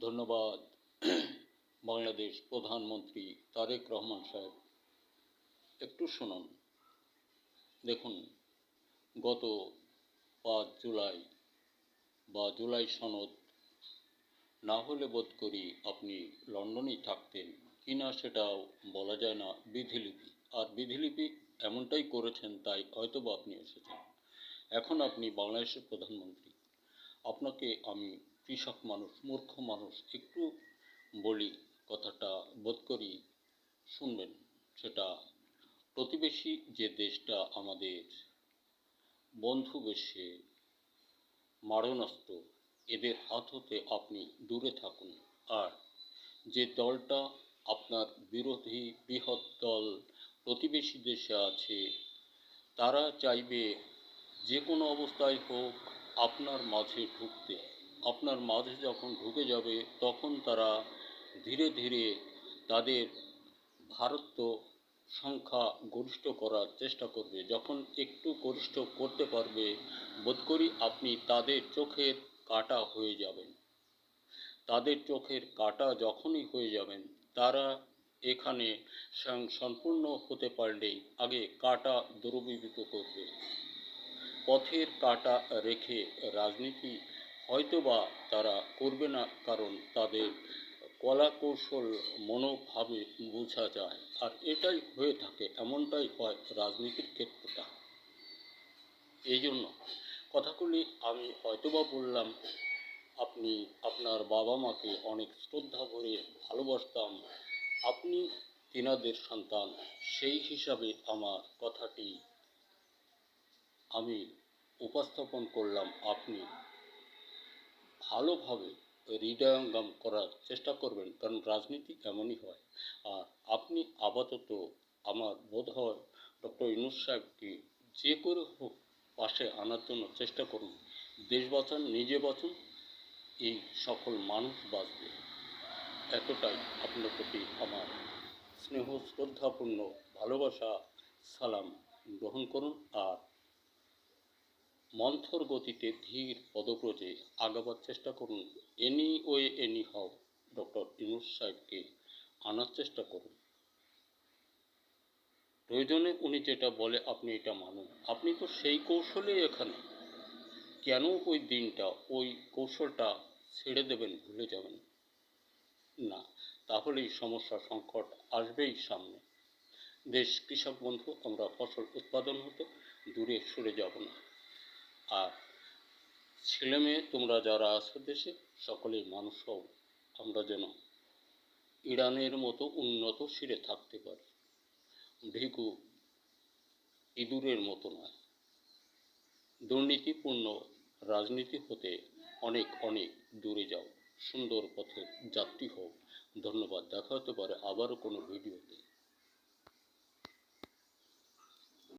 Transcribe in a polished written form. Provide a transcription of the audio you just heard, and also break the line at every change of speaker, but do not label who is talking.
ধন্যবাদ। বাংলাদেশ প্রধানমন্ত্রী তারেক রহমান সাহেব, একটু শুনুন। দেখুন, গত 5 জুলাই বা জুলাই সনদ না হলে বোধ করি আপনি লন্ডনেই থাকতেন কিনা সেটাও বলা যায় না। বিধিলিপি আর বিধিলিপি এমনটাই করেছেন, তাই হয়তোবা আপনি এসেছেন। এখন আপনি বাংলাদেশের প্রধানমন্ত্রী। আপনাকে আমি কৃষক মানুষ, মূর্খ মানুষ, একটু বলি, কথাটা বোধ করি শুনবেন। সেটা প্রতিবেশী যে দেশটা আমাদের বন্ধু বেশে মারণাস্ত্র, এদের হাত হতে আপনি দূরে থাকুন। আর যে দলটা আপনার বিরোধী বৃহৎ দল প্রতিবেশী দেশে আছে, তারা চাইবে যে কোনো অবস্থায় হোক আপনার মাঝে ঢুকতে। আপনার মাঝে যখন ঢুকে যাবে তখন তারা ধীরে ধীরে তাদের ভারত সংখ্যা গরিষ্ঠ করার চেষ্টা করবে। যখন একটু গরিষ্ঠ করতে পারবে, বোধ করি আপনি তাদের চোখের কাঁটা হয়ে যাবেন। তাদের চোখের কাঁটা যখনই হয়ে যাবেন, তারা এখানে সম্পূর্ণ হতে পারলেই আগে কাঁটা দ্রবীভূত করবে। পথের কাঁটা রেখে রাজনীতি হয়তোবা তারা করবে না, কারণ তাদের কলা কৌশল মনোভাবে বোঝা যায়। আর এটাই হয়ে থাকে, এমনটাই হয় রাজনীতির ক্ষেত্রটা। এই জন্য কথাগুলি আমি হয়তোবা বললাম। আপনি আপনার বাবা মাকে অনেক শ্রদ্ধা ভরে ভালোবাসতাম, আপনি তিনাদের সন্তান, সেই হিসাবে আমার কথাটি আমি উপস্থাপন করলাম। আপনি ভালোভাবে হৃদয়ঙ্গম করার চেষ্টা করবেন, কারণ রাজনীতি এমনই হয়। আর আপনি আপাতত আমার বোধ হয় ডক্টর ইউনূস সাহেবকে যে করে হোক পাশে আনার জন্য চেষ্টা করুন। দেশ বাঁচান, নিজে বাঁচুন, এই সকল মানুষ বাঁচবে। এতটাই আপনার প্রতি আমার স্নেহ শ্রদ্ধাপূর্ণ ভালোবাসা, সালাম গ্রহণ করুন। আর মন্থর গতিতে ধীর পদব্রজে আগাবার চেষ্টা করুন। Any way any how doctor Yunus সাহেবকে আনার চেষ্টা করুন। প্রয়োজনে উনি যেটা বলে আপনি এটা মানুন। আপনি তো সেই কৌশলে এখানে, কেন ওই দিনটা ওই কৌশলটা ছেড়ে দেবেন, ভুলে যাবেন না? তাহলেই সমস্যা সংকট আসবেই সামনে। দেশ কৃষক বন্ধু, আমরা ফসল উৎপাদন হতে দূরে সরে যাব না। আর ছেলে মেয়ে তোমরা যারা আছো দেশে, সকলেই মানুষ হও, আমরা যেন ইরানের মতো উন্নত শিরে থাকতে পারি, ভিখু ইঁদুরের মতো নয়। দুর্নীতিপূর্ণ রাজনীতি হতে অনেক অনেক দূরে যাও, সুন্দর পথে যাত্রী হও। ধন্যবাদ। দেখা হতে পারে আবারও কোনো ভিডিওতে।